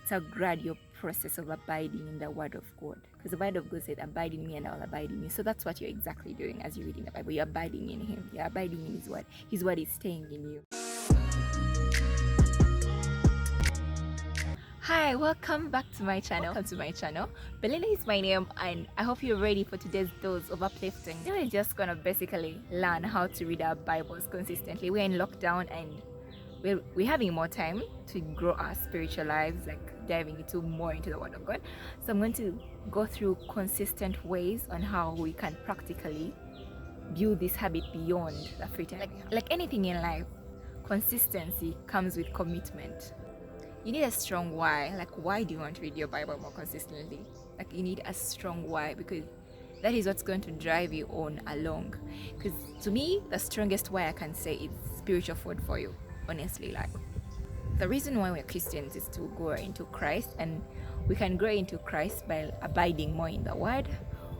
it's a gradual process of abiding in the word of God, because the word of God said, abide in me and I'll abide in you. So that's what you're exactly doing as you're reading the Bible. You're abiding in him, you're abiding in his word is staying in you. Hi, welcome back to my channel. Belinda is my name, and I hope you're ready for today's dose of uplifting. Today we're just gonna basically learn how to read our Bibles consistently. We're in lockdown and we're having more time to grow our spiritual lives, like diving more into the Word of God. So I'm going to go through consistent ways on how we can practically build this habit beyond the free time. Like anything in life, consistency comes with commitment. You need a strong why. Like, why do you want to read your Bible more consistently? Like, you need a strong why, because that is what's going to drive you on along. Because to me, the strongest why I can say is spiritual food for you, honestly. Like, the reason why we're Christians is to grow into Christ, and we can grow into Christ by abiding more in the Word,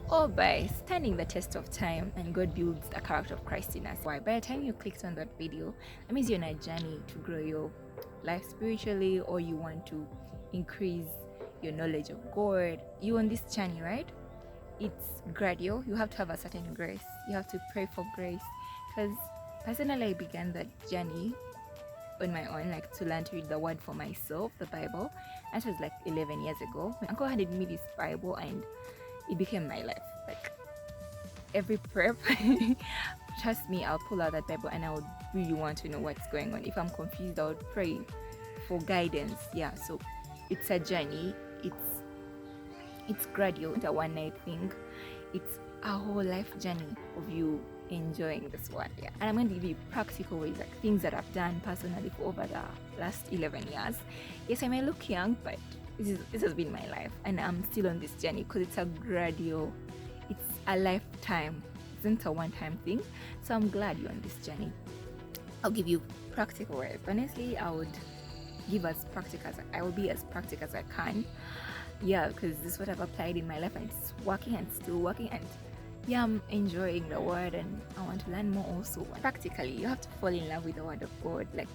or by standing the test of time, and God builds the character of Christ in us. Why? By the time you clicked on that video, that means you're on a journey to grow your life spiritually, or you want to increase your knowledge of God. You're on this journey, right? It's gradual. You have to have a certain grace. You have to pray for grace. Because personally, I began that journey on my own, like to learn to read the word for myself, the Bible. And it was like 11 years ago. My uncle handed me this Bible and it became my life. Like every prep, trust me, I'll pull out that Bible and I would really want to know what's going on. If I'm confused, I would pray for guidance. Yeah, so it's a journey. It's gradual. It's a one night thing. It's a whole life journey of you enjoying this word. Yeah, and I'm going to give you practical ways, like things that I've done personally for over the last 11 years. Yes, I may look young, but this has been my life, and I'm still on this journey because it's a gradual. It's a lifetime. It's not a one-time thing. So I'm glad you're on this journey. I'll give you practical ways. Honestly, I would be as practical as I can. Yeah, because this is what I've applied in my life, and it's working and still working, and yeah, I'm enjoying the word and I want to learn more also. Practically, you have to fall in love with the word of God. Like,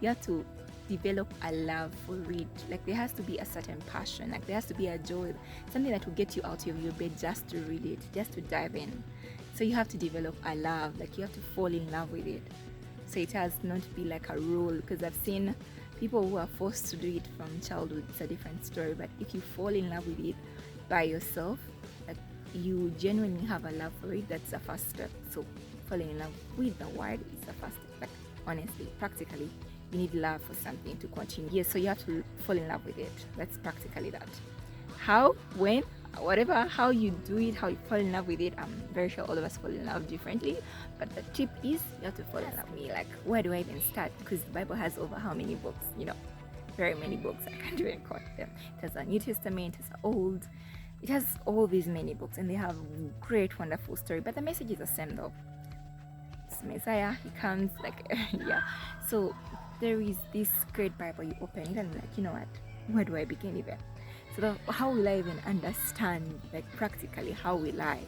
you have to develop a love for it. Like, there has to be a certain passion. Like, there has to be a joy, something that will get you out of your bed just to read it, just to dive in. So you have to develop a love. Like, you have to fall in love with it. So it has not be like a rule, because I've seen people who are forced to do it from childhood. It's a different story. But if you fall in love with it by yourself, like, you genuinely have a love for it, that's the first step. So falling in love with the word is the first step. Like, honestly, practically, you need love for something to continue. Yes, so you have to fall in love with it. That's practically that. How, when, whatever, how you do it, how you fall in love with it, I'm very sure all of us fall in love differently. But the tip is you have to fall in love with me. Like, where do I even start? Because the Bible has over how many books? Very many books. I can't even count them. It has a New Testament, it has Old. It has all these many books, and they have great, wonderful story. But the message is the same though. It's Messiah. He comes like yeah. So there is this great Bible. You open it and like, you know what? Where do I begin even? So how will I even understand, like, practically, how will I?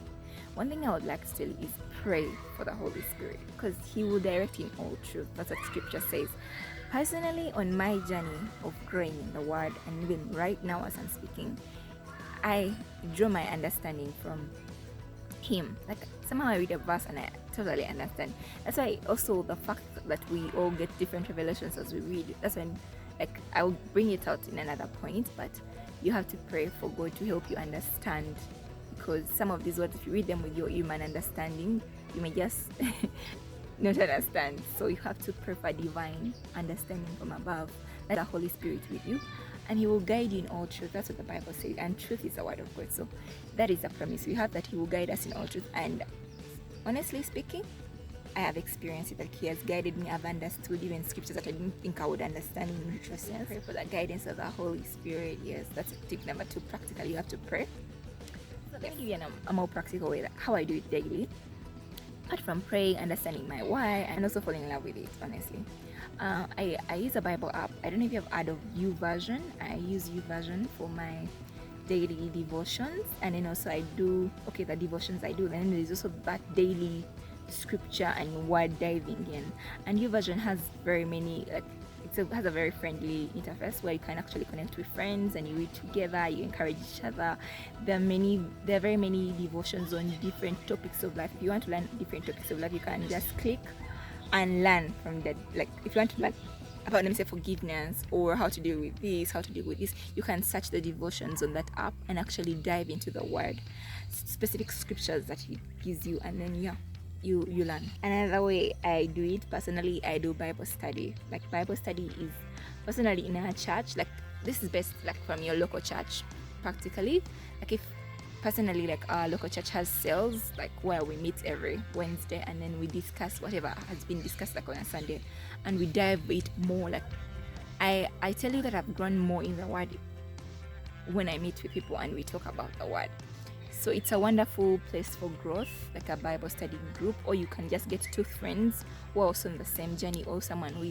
One thing I would like to tell you is pray for the Holy Spirit, because He will direct in all truth. That's what Scripture says. Personally, on my journey of growing in the Word, and even right now as I'm speaking, I draw my understanding from Him. Like, somehow I read a verse and I totally understand. That's why also the fact that we all get different revelations as we read, that's when, like, I'll bring it out in another point, but you have to pray for God to help you understand, because some of these words, if you read them with your human understanding, you may just not understand. So you have to pray for divine understanding from above. Let the Holy Spirit with you, and He will guide you in all truth. That's what the Bible says, and truth is the word of God. So that is a promise we have, that He will guide us in all truth. And honestly speaking, I have experienced it, that He has guided me. I've understood even scriptures that I didn't think I would understand in retrospect. Pray for the guidance of the Holy Spirit. Yes, that's tip number 2. Practically, you have to pray. So let me give you a more practical way, like how I do it daily. Apart from praying, understanding my why, and also falling in love with it, honestly. I use a Bible app. I don't know if you have heard of YouVersion. I use YouVersion for my daily devotions, and then also I do, the devotions I do, then there's also that daily scripture and word diving in. And YouVersion has very many, like, has a very friendly interface where you can actually connect with friends and you read together, you encourage each other. There are very many devotions on different topics of life. If you want to learn different topics of life, you can just click and learn from that. Like if you want to learn about, let me say, forgiveness, or how to deal with this, how to deal with this, you can search the devotions on that app and actually dive into the word, specific scriptures that it gives you, and then you learn. Another way I do it personally, I do Bible study. Like Bible study is personally in a church. Like this is best like from your local church, practically. Like if personally, like our local church has sales, like where we meet every Wednesday and then we discuss whatever has been discussed like on a Sunday, and we dive it more. Like I tell you that I've grown more in the word when I meet with people and we talk about the word. So it's a wonderful place for growth, like a Bible study group, or you can just get two friends who are also on the same journey, or someone who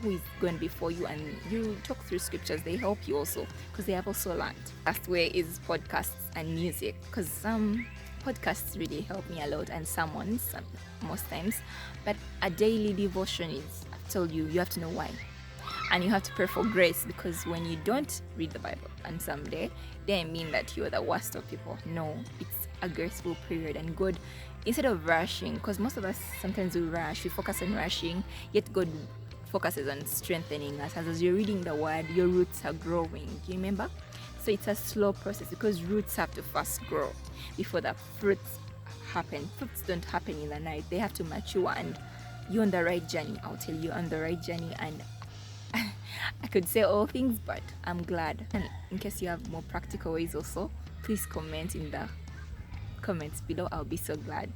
is going before you, and you talk through scriptures. They help you also because they have also learned. Last way is podcasts and music, because some podcasts really help me a lot, and sermons most times. But a daily devotion is, I've told you, you have to know why. And you have to pray for grace, because when you don't read the Bible and someday, they mean that you're the worst of people. No, it's a graceful period, and God, instead of rushing, because most of us sometimes we rush, we focus on rushing, yet God focuses on strengthening us. As you're reading the word, your roots are growing. Do you remember? So it's a slow process, because roots have to first grow before the fruits happen. Fruits don't happen in the night, they have to mature, and you're on the right journey. I'll tell you, on the right journey. And I could say all things, but I'm glad. And in case you have more practical ways also, please comment in the comments below. I'll be so glad.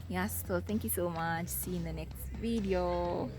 Yes, so thank you so much. See you in the next video.